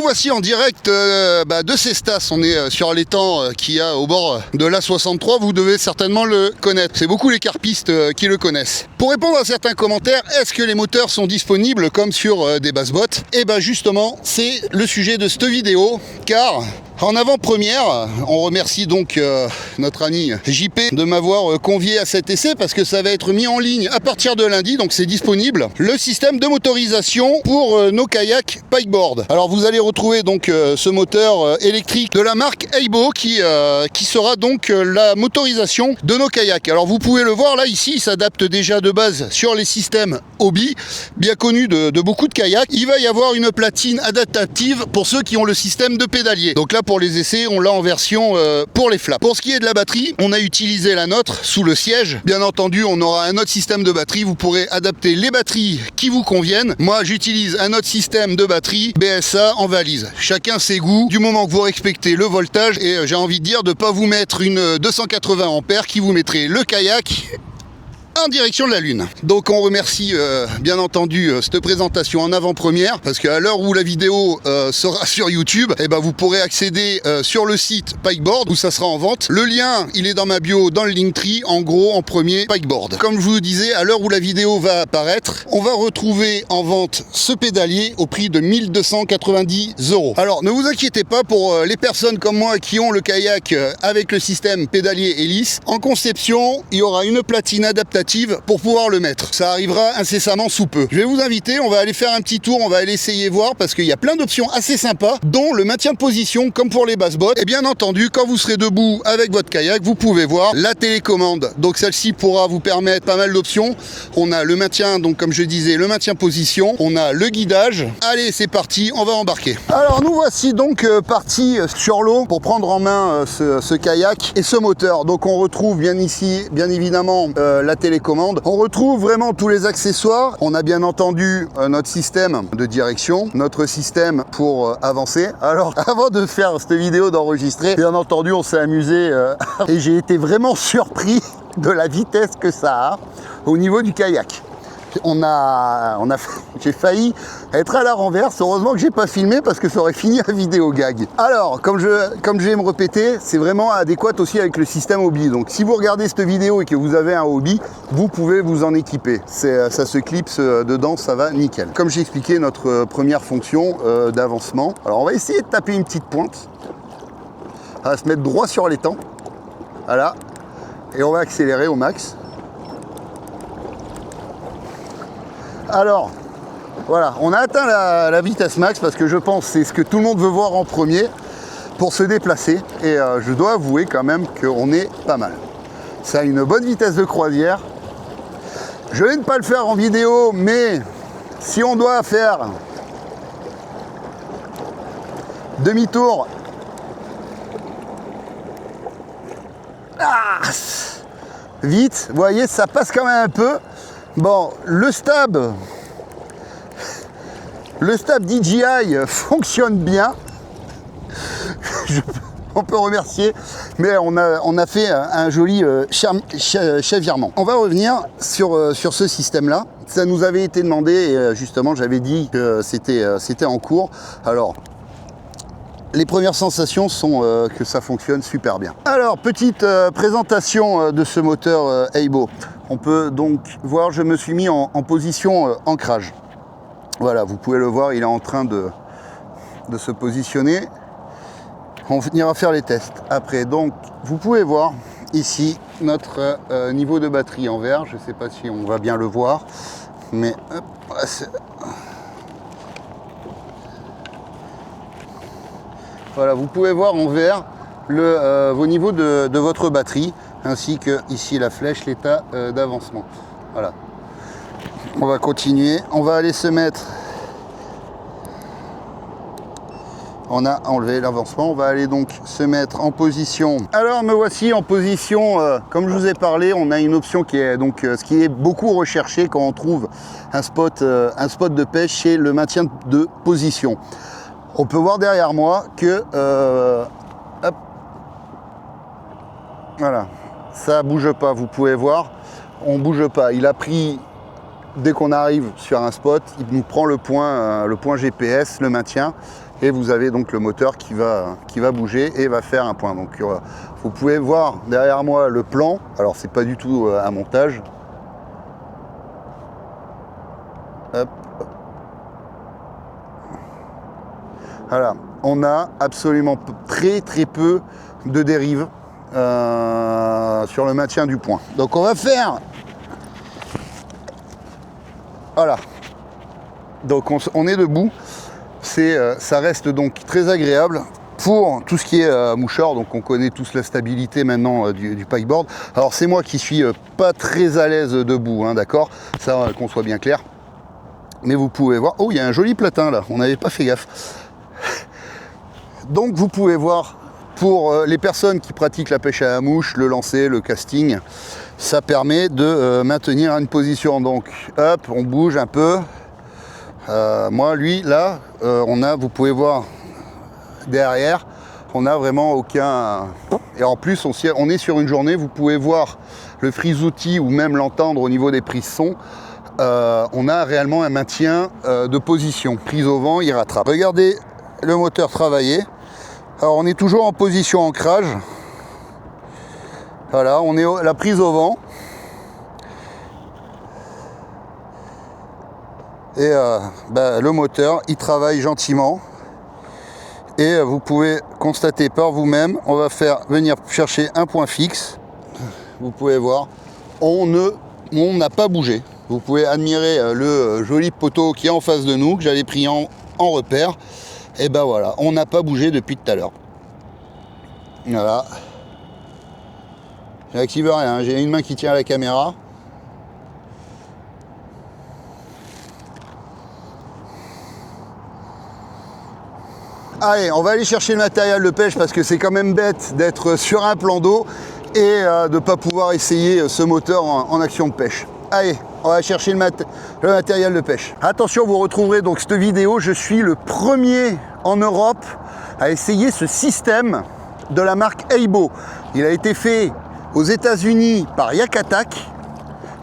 voici en direct de Cestas. On est sur l'étang qu'il y a au bord de l'A63. Vous devez certainement le connaître. C'est beaucoup les carpistes qui le connaissent. Pour répondre à certains commentaires, est-ce que les moteurs sont disponibles comme sur des bassbots? Et bien justement, c'est le sujet de cette vidéo, car en avant-première, on remercie donc notre ami JP de m'avoir convié à cet essai parce que ça va être mis en ligne à partir de lundi, donc c'est disponible. Le système de motorisation pour nos kayaks Pikeboard. Alors vous allez retrouver donc ce moteur électrique de la marque Aibo qui sera donc la motorisation de nos kayaks. Alors vous pouvez le voir là ici, il s'adapte déjà de base sur les systèmes Hobie, bien connus de beaucoup de kayaks. Il va y avoir une platine adaptative pour ceux qui ont le système de pédalier. Donc là pour les essais, on l'a en version pour les flaps. Pour ce qui est de la batterie, on a utilisé la nôtre sous le siège. Bien entendu, on aura un autre système de batterie. Vous pourrez adapter les batteries qui vous conviennent. Moi, j'utilise un autre système de batterie BSA en valise. Chacun ses goûts, du moment que vous respectez le voltage. Et j'ai envie de dire de ne pas vous mettre une 280 ampères qui vous mettrait le kayak en direction de la Lune. Donc on remercie bien entendu cette présentation en avant-première parce qu'à l'heure où la vidéo sera sur YouTube, vous pourrez accéder sur le site Pikeboard où ça sera en vente. Le lien, il est dans ma bio, dans le Linktree, en gros en premier Pikeboard. Comme je vous le disais, à l'heure où la vidéo va apparaître, on va retrouver en vente ce pédalier au prix de 1290 €. Alors ne vous inquiétez pas pour les personnes comme moi qui ont le kayak avec le système pédalier hélice. En conception, il y aura une platine adaptative pour pouvoir le mettre. Ça arrivera incessamment sous peu. Je vais vous inviter, on va aller faire un petit tour, on va aller essayer voir parce qu'il y a plein d'options assez sympas, dont le maintien de position comme pour les bassbots. Et bien entendu, quand vous serez debout avec votre kayak, vous pouvez voir la télécommande. Donc celle-ci pourra vous permettre pas mal d'options. On a le maintien, donc comme je disais, le maintien position. On a le guidage. Allez, c'est parti, on va embarquer. Alors nous voici donc partis sur l'eau pour prendre en main ce kayak et ce moteur. Donc on retrouve bien ici, bien évidemment, la télécommande. On retrouve vraiment tous les accessoires. On a bien entendu notre système de direction, notre système pour avancer. Alors, avant de faire cette vidéo d'enregistrer, bien entendu, on s'est amusé et j'ai été vraiment surpris de la vitesse que ça a au niveau du kayak. J'ai failli être à la renverse. Heureusement que j'ai pas filmé parce que ça aurait fini la vidéo gag. Alors, comme je vais me répéter, c'est vraiment adéquat aussi avec le système Hobie. Donc, si vous regardez cette vidéo et que vous avez un Hobie, vous pouvez vous en équiper. Ça se clipse dedans, ça va nickel. Comme j'ai expliqué, notre première fonction d'avancement. Alors, on va essayer de taper une petite pointe. On va se mettre droit sur l'étang. Voilà. Et on va accélérer au max. Alors, voilà, on a atteint la vitesse max parce que je pense que c'est ce que tout le monde veut voir en premier pour se déplacer. Et je dois avouer quand même qu'on est pas mal. Ça a une bonne vitesse de croisière. Je vais ne pas le faire en vidéo, mais si on doit faire demi-tour, vite, vous voyez, ça passe quand même un peu. Bon, le stab DJI fonctionne bien. On peut remercier, mais on a fait un joli chavirement. On va revenir sur ce système-là. Ça nous avait été demandé et justement, j'avais dit que c'était en cours. Alors, les premières sensations sont que ça fonctionne super bien. Alors, petite présentation de ce moteur Aibo. On peut donc voir, je me suis mis en position ancrage. Voilà, vous pouvez le voir, il est en train de se positionner. On ira faire les tests après. Donc, vous pouvez voir ici notre niveau de batterie en vert. Je ne sais pas si on va bien le voir, mais hop, voilà, vous pouvez voir en vert vos niveaux de votre batterie, ainsi que ici la flèche, l'état d'avancement. Voilà. On va continuer. On va aller se mettre. On a enlevé l'avancement. On va aller donc se mettre en position. Alors me voici en position. Comme je vous ai parlé, on a une option qui est donc ce qui est beaucoup recherché quand on trouve un spot de pêche, c'est le maintien de position. On peut voir derrière moi que hop, voilà, ça bouge pas. Vous pouvez voir, on bouge pas. Il a pris. Dès qu'on arrive sur un spot, il nous prend le point GPS, le maintien, Et vous avez donc le moteur qui va bouger et va faire un point. Donc vous pouvez voir derrière moi le plan. Alors c'est pas du tout un montage. Hop. Voilà, on a absolument très peu de dérive sur le maintien du point. Donc on va faire, voilà, donc on est debout, ça reste donc très agréable pour tout ce qui est moucheur. Donc on connaît tous la stabilité maintenant du pikeboard. Alors c'est moi qui suis pas très à l'aise debout, hein, d'accord, ça qu'on soit bien clair. Mais vous pouvez voir, oh il y a un joli platin là, on n'avait pas fait gaffe. Donc vous pouvez voir, pour les personnes qui pratiquent la pêche à la mouche, le lancer, le casting, ça permet de maintenir une position. Donc hop, on bouge un peu. Moi lui là, vous pouvez voir derrière, on n'a vraiment aucun... Et en plus on est sur une journée, vous pouvez voir le frisoutis ou même l'entendre au niveau des prises son. On a réellement un maintien de position. Prise au vent, il rattrape. Regardez le moteur travailler. Alors on est toujours en position ancrage. Voilà, on est la prise au vent. Et le moteur, il travaille gentiment. Et vous pouvez constater par vous-même, on va venir chercher un point fixe. Vous pouvez voir, on n'a pas bougé. Vous pouvez admirer le joli poteau qui est en face de nous, que j'avais pris en repère. Et ben voilà, on n'a pas bougé depuis tout à l'heure. Voilà. J'active rien, j'ai une main qui tient la caméra. Allez, on va aller chercher le matériel de pêche parce que c'est quand même bête d'être sur un plan d'eau et de ne pas pouvoir essayer ce moteur en action de pêche. Allez, on va chercher le matériel de pêche. Attention, vous retrouverez donc cette vidéo. Je suis le premier en Europe à essayer ce système de la marque Aibo. Il a été fait aux États-Unis par Yak Attack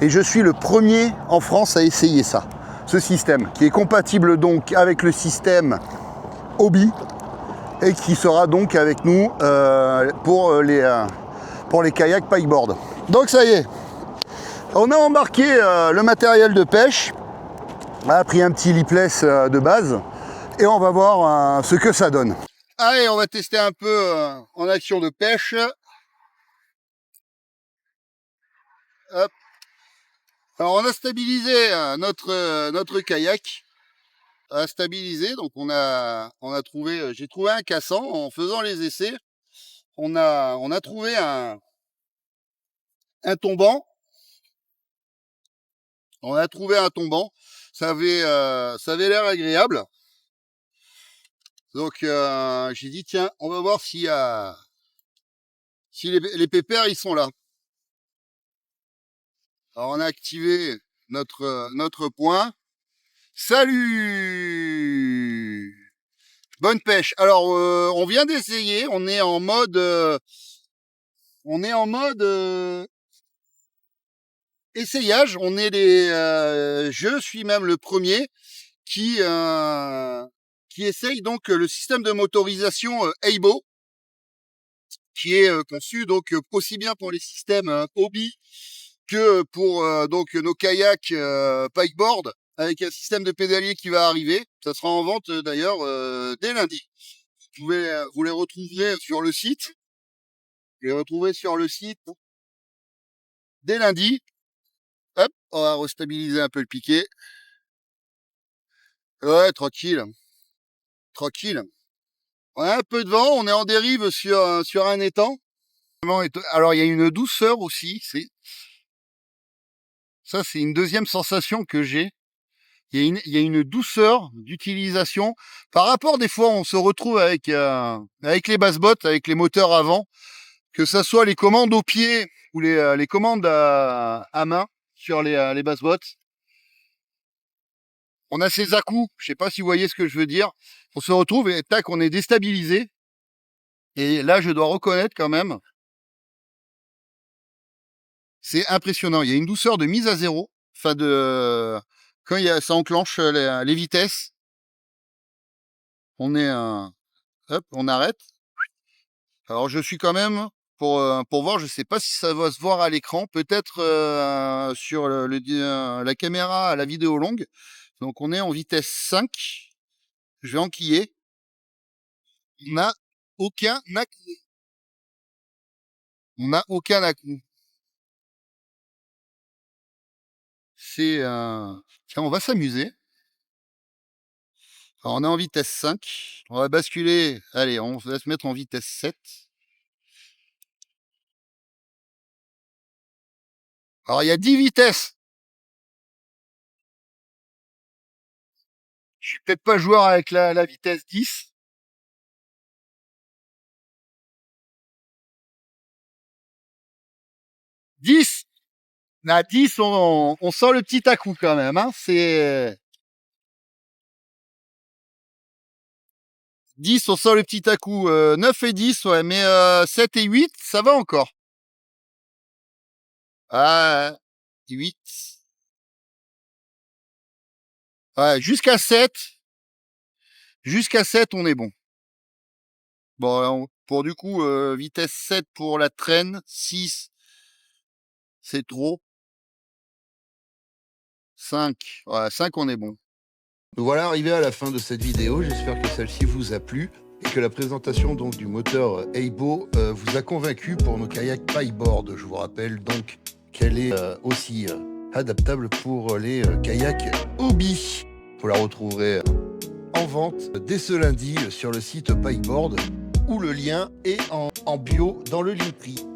et je suis le premier en France à essayer ça. Ce système qui est compatible donc avec le système Hobie et qui sera donc avec nous pour les kayaks pikeboard. Donc ça y est, on a embarqué le matériel de pêche, on a pris un petit lipless de base et on va voir ce que ça donne. Allez, on va tester un peu en action de pêche. Hop. Alors on a stabilisé notre kayak. À stabiliser, donc j'ai trouvé un cassant en faisant les essais. On a trouvé un tombant. On a trouvé un tombant. Ça avait l'air agréable. Donc j'ai dit tiens, on va voir si les pépères ils sont là. Alors on a activé notre point. Salut! Bonne pêche. Alors on vient d'essayer, on est en mode essayage. Je suis même le premier qui essaye donc le système de motorisation Aibo, qui est conçu donc aussi bien pour les systèmes hobby que pour donc nos kayaks pikeboard, avec un système de pédalier qui va arriver. Ça sera en vente d'ailleurs dès lundi. Vous les retrouverez sur le site. Vous les retrouverez sur le site dès lundi. Hop, on va restabiliser un peu le piquet. Ouais, tranquille. Tranquille. On a un peu de vent, on est en dérive sur un étang. Alors il y a une douceur aussi, c'est une deuxième sensation que j'ai. Il y a une douceur d'utilisation. Par rapport, des fois, on se retrouve avec les basse-bottes, avec les moteurs avant, que ça soit les commandes au pied ou les commandes à main sur les basse-bottes. On a ces à-coups, je sais pas si vous voyez ce que je veux dire. On se retrouve et tac, on est déstabilisé. Et là, je dois reconnaître quand même, c'est impressionnant. Il y a une douceur de mise à zéro, quand ça enclenche les vitesses. On est un... Hop, on arrête. Alors je suis quand même, pour voir, je sais pas si ça va se voir à l'écran, peut-être sur la caméra à la vidéo longue. Donc on est en vitesse 5. Je vais enquiller. On n'a aucun accroc. On n'a aucun accroc. C'est un... Tiens, on va s'amuser. Alors, on est en vitesse 5. On va basculer. Allez, on va se mettre en vitesse 7. Alors, il y a 10 vitesses. Je suis peut-être pas joueur avec la vitesse 10. 10. À 10, on sent le petit à-coup quand même. Hein. C'est 10, on sent le petit à-coup. 9 et 10, ouais, mais 7 et 8, ça va encore. Ah, 8. Ouais, jusqu'à 7. Jusqu'à 7, on est bon. Bon, alors, pour du coup, vitesse 7 pour la traîne, 6, c'est trop. 5, ouais, 5, on est bon. Nous voilà arrivés à la fin de cette vidéo, j'espère que celle-ci vous a plu et que la présentation donc du moteur Aibo vous a convaincu pour nos kayaks paddleboard. Je vous rappelle donc qu'elle est aussi adaptable pour les kayaks hobby. Vous la retrouverez en vente dès ce lundi sur le site Paddleboard où le lien est en bio dans le Linktree.